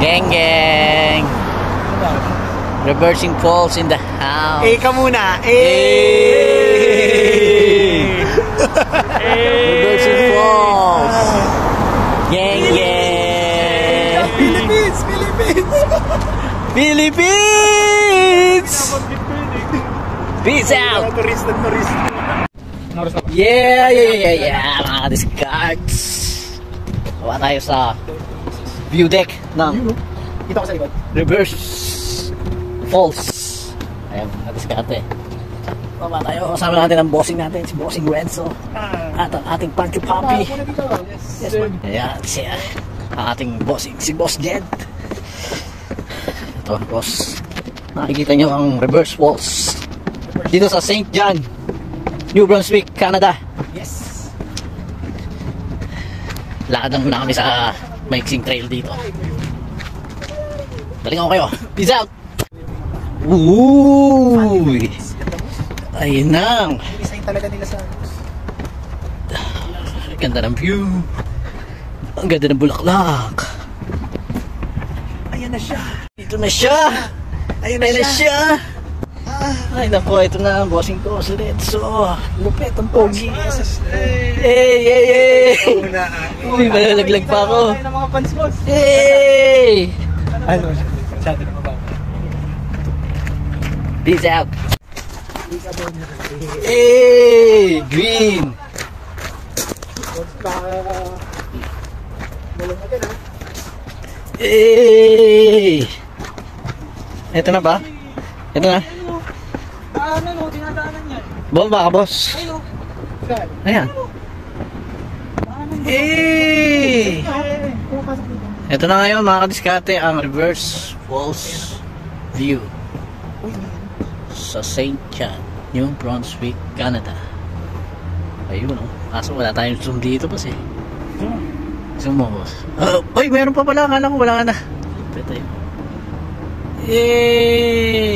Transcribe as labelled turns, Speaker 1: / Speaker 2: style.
Speaker 1: Gang gang. Reversing falls in the house.
Speaker 2: Ka muna.
Speaker 1: Reversing falls. Gang gang.
Speaker 2: Philippines.
Speaker 1: Philippines. Peace out. Yeah. Mga discards. Bawa tayo sa view deck ng
Speaker 2: Dito ko sa likod.
Speaker 1: Reverse Falls. Ayan, nadiskarte. Baba tayo. Kasama natin ang bossing natin, si Bossing Renzo. At ang ating Pancho Papi. Yes, ayan, siya. Ang ating bossing, si Boss Jed. Ito, boss. Nakikita nyo ang Reverse Falls. Dito sa St. John, New Brunswick, Canada.
Speaker 2: Yes.
Speaker 1: Lakad lang muna kami sa maiksing trail dito. Galing ako kayo. Peace out! Ooh! Ayun na.
Speaker 2: Design talaga nila sa...
Speaker 1: Ganda ng view. Ang ganda ng bulaklak.
Speaker 2: Ayan na siya.
Speaker 1: Ito na siya.
Speaker 2: Ayun na siya.
Speaker 1: Ay nako, ito na ang bossing ko si Renzo.
Speaker 2: Lupit ang pogi.
Speaker 1: Hey! Uy, malalaglag pa ako.
Speaker 2: Ay, ng mga fans boss.
Speaker 1: Hey!
Speaker 2: Ano? Masyado na mababa.
Speaker 1: Peace out. Hey! Green! Hey! Ito na ba? Ito na.
Speaker 2: Daanan o, dinadaanan yan.
Speaker 1: Bomba ka, boss. Ayan. Hey! Ito na ngayon mga kadiskate ang Reverse Falls View sa St. John, New Brunswick, Canada. Ayun o. Kaso wala tayong zoom dito boss eh. Zoom mo boss. Uy, meron pa pala. Akala ko wala ka na. Pwede tayo. Yay!